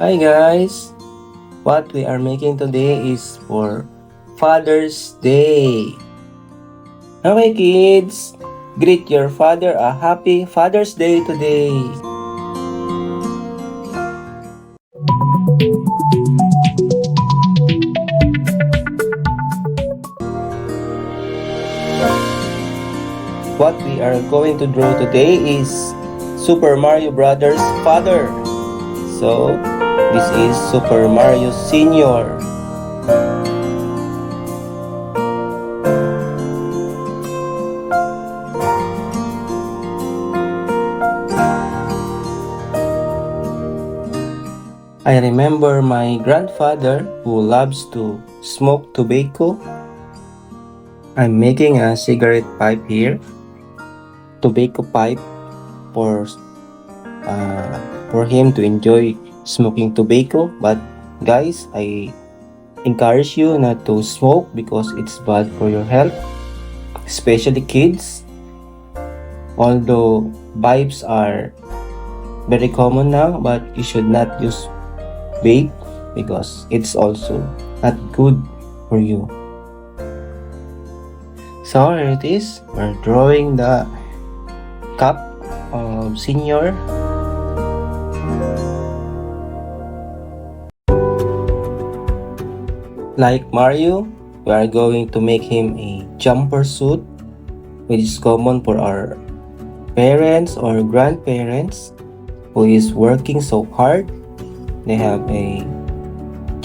Hi guys! What we are making today is for Father's Day. Okay kids, greet your father a happy Father's Day today. What we are going to draw today is Super Mario Brothers' father. So, this is Super Mario Senior. I remember my grandfather who loves to smoke tobacco. I'm making a cigarette pipe here, tobacco pipe for him to enjoy smoking tobacco. But guys, I encourage you not to smoke because it's bad for your health, especially kids. Although vapes are very common now, but you should not use vape because it's also not good for you. So here it is. We're drawing the cup of senior. Like Mario, we are going to make him a jumper suit, which is common for our parents or grandparents who is working so hard. They have a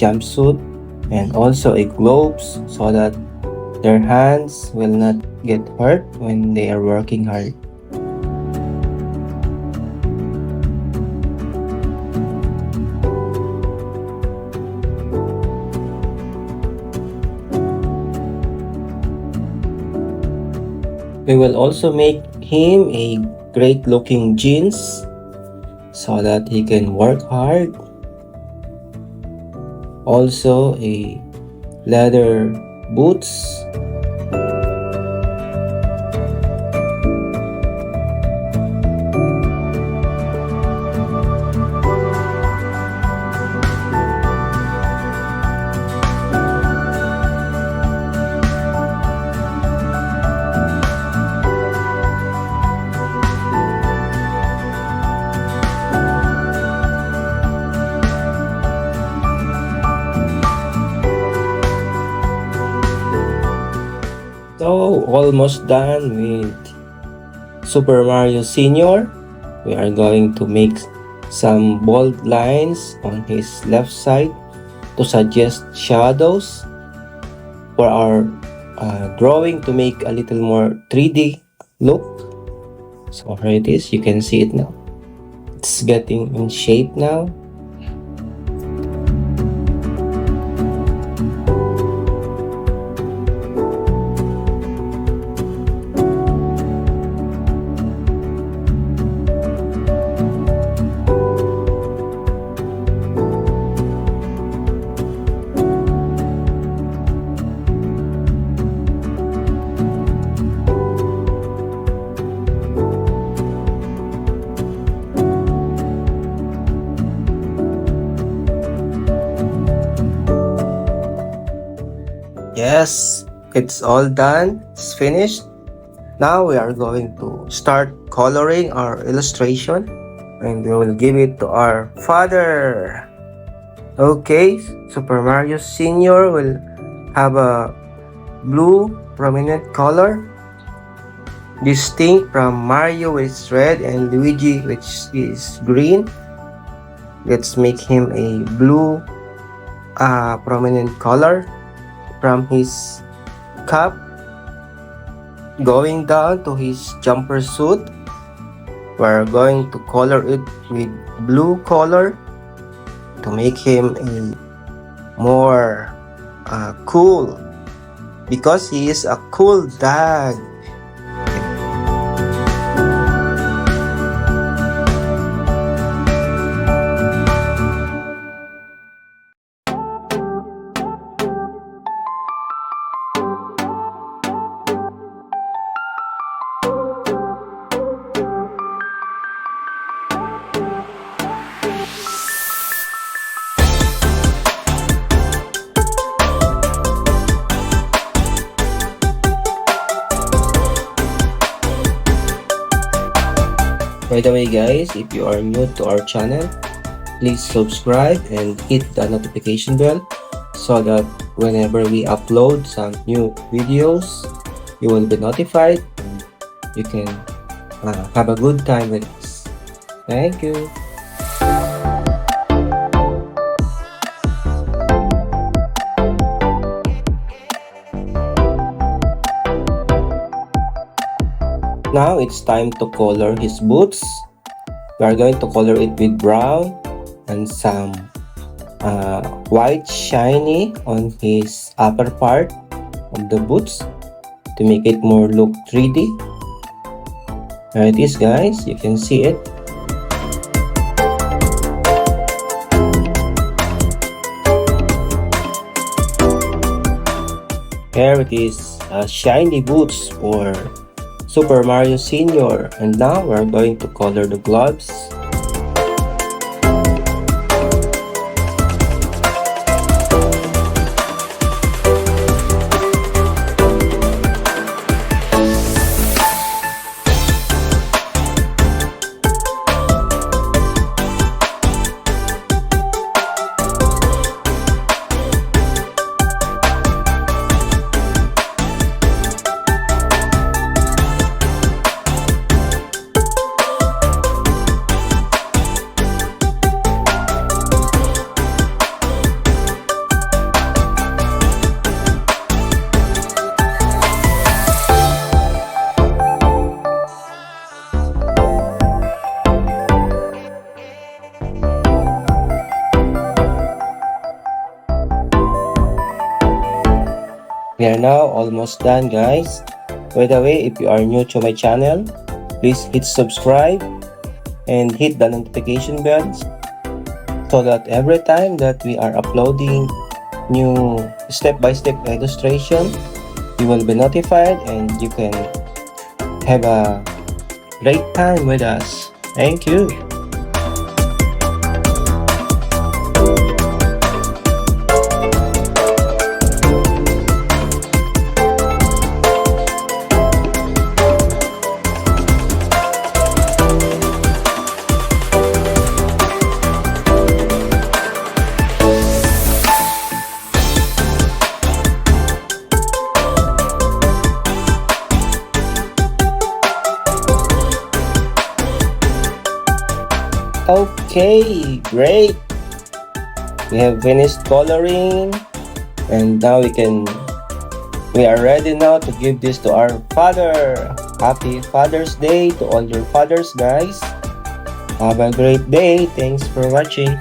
jumpsuit and also a gloves so that their hands will not get hurt when they are working hard. We will also make him a great looking jeans so that he can work hard. Also a leather boots. So, almost done with Super Mario Senior. We are going to make some bold lines on his left side to suggest shadows for our drawing to make a little more 3D look. So here it is, you can see it now. It's getting in shape now. Yes, it's all done. It's finished. Now we are going to start coloring our illustration and we will give it to our father. Okay, Super Mario Senior will have a blue prominent color, distinct from Mario which is red and Luigi which is green. Let's make him a blue prominent color from his cap going down to his jumper suit. We're going to color it with blue color to make him a more cool because he is a cool dad. By the way guys, if you are new to our channel, please subscribe and hit the notification bell so that whenever we upload some new videos, you will be notified and you can have a good time with us. Thank you. Now it's time to color his boots. We are going to color it with brown and some white shiny on his upper part of the boots to make it more look 3D. There it is guys, you can see it. Here it is, shiny boots for Super Mario Senior. And now we're going to color the gloves. We are now almost done guys. By the way, if you are new to my channel, please hit subscribe and hit the notification bell so that every time that we are uploading new step-by-step illustration, you will be notified and you can have a great time with us. Thank you. Okay, great. We have finished coloring and now we are ready now to give this to our father. Happy Father's Day to all your fathers guys. Have a great day. Thanks for watching.